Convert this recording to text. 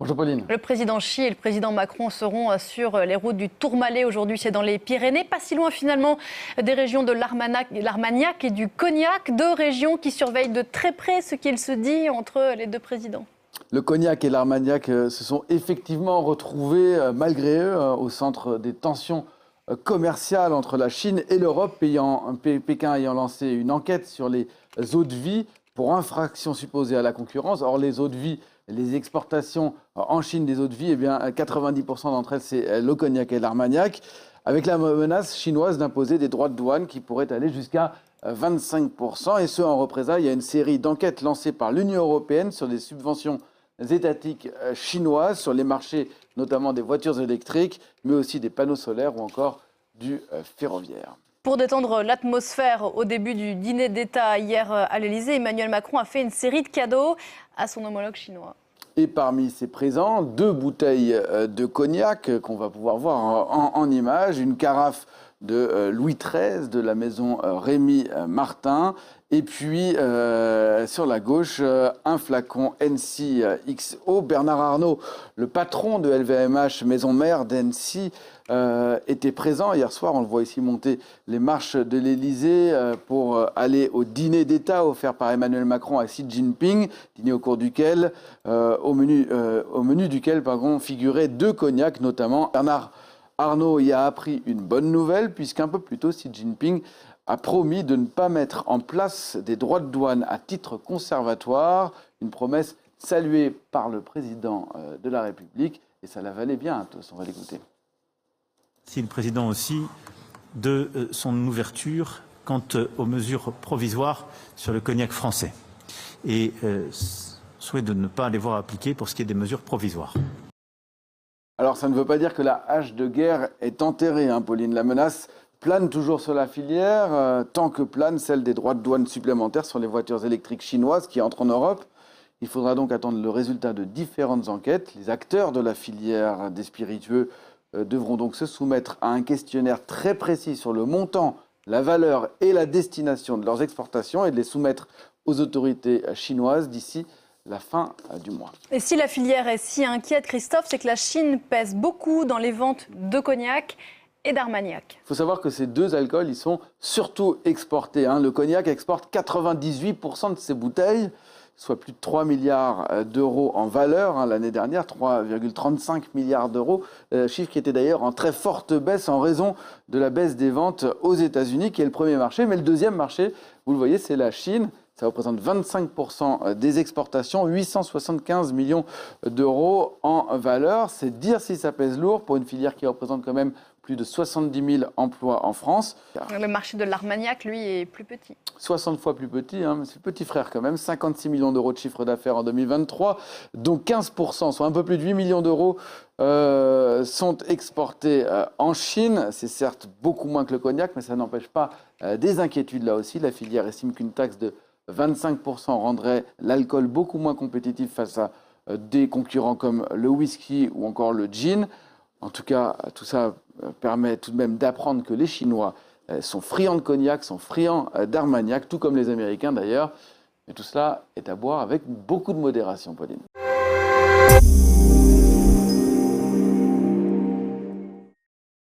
Bonjour Pauline. Le président Xi et le président Macron seront sur les routes du Tourmalet. Aujourd'hui, c'est dans les Pyrénées, pas si loin finalement des régions de l'Armagnac et du Cognac. Deux régions qui surveillent de très près ce qu'il se dit entre les deux présidents. Le Cognac et l'Armagnac se sont effectivement retrouvés, malgré eux, au centre des tensions commerciales entre la Chine et l'Europe, Pékin ayant lancé une enquête sur les eaux de vie pour infraction supposée à la concurrence. Or, les eaux de vie, les exportations en Chine des eaux de vie, 90% d'entre elles, c'est le Cognac et l'Armagnac, avec la menace chinoise d'imposer des droits de douane qui pourraient aller jusqu'à 25%. Et ce, en représailles, il y a une série d'enquêtes lancées par l'Union européenne sur des subventions étatiques chinoises sur les marchés, notamment des voitures électriques, mais aussi des panneaux solaires ou encore du ferroviaire. Pour détendre l'atmosphère au début du dîner d'État hier à l'Élysée, Emmanuel Macron a fait une série de cadeaux à son homologue chinois. Et parmi ces présents, 2 bouteilles de cognac qu'on va pouvoir voir en image, une carafe de Louis XIII de la maison Rémy Martin, et puis sur la gauche, un flacon NC XO. Bernard Arnault, le patron de LVMH, maison mère d'NC, était présent hier soir. On le voit ici monter les marches de l'Élysée pour aller au dîner d'État offert par Emmanuel Macron à Xi Jinping, dîner au cours duquel, au menu duquel figuraient 2 cognacs notamment. Bernard Arnault y a appris une bonne nouvelle puisqu'un peu plus tôt, Xi Jinping a promis de ne pas mettre en place des droits de douane à titre conservatoire, une promesse saluée par le président de la République, et ça la valait bien, on va l'écouter. Si le président aussi de son ouverture quant aux mesures provisoires sur le cognac français et souhait de ne pas les voir appliquer pour ce qui est des mesures provisoires. Alors ça ne veut pas dire que la hache de guerre est enterrée, Pauline. La menace plane toujours sur la filière, tant que plane celle des droits de douane supplémentaires sur les voitures électriques chinoises qui entrent en Europe. Il faudra donc attendre le résultat de différentes enquêtes. Les acteurs de la filière des spiritueux devront donc se soumettre à un questionnaire très précis sur le montant, la valeur et la destination de leurs exportations et de les soumettre aux autorités chinoises d'ici la fin du mois. Et si la filière est si inquiète, Christophe, c'est que la Chine pèse beaucoup dans les ventes de cognac et d'Armagnac. Il faut savoir que ces 2 alcools, ils sont surtout exportés. Le cognac exporte 98% de ses bouteilles, soit plus de 3 milliards d'euros en valeur l'année dernière, 3,35 milliards d'euros, chiffre qui était d'ailleurs en très forte baisse en raison de la baisse des ventes aux États-Unis, qui est le premier marché. Mais le deuxième marché, vous le voyez, c'est la Chine. Ça représente 25% des exportations, 875 millions d'euros en valeur. C'est dire si ça pèse lourd pour une filière qui représente quand même plus de 70 000 emplois en France. Le marché de l'Armagnac, lui, est plus petit. 60 fois plus petit, mais c'est le petit frère quand même. 56 millions d'euros de chiffre d'affaires en 2023, dont 15%, soit un peu plus de 8 millions d'euros, sont exportés en Chine. C'est certes beaucoup moins que le cognac, mais ça n'empêche pas des inquiétudes là aussi. La filière estime qu'une taxe de 25% rendrait l'alcool beaucoup moins compétitif face à des concurrents comme le whisky ou encore le gin. En tout cas, tout ça permet tout de même d'apprendre que les Chinois sont friands de cognac, sont friands d'Armagnac, tout comme les Américains d'ailleurs. Mais tout cela est à boire avec beaucoup de modération, Pauline.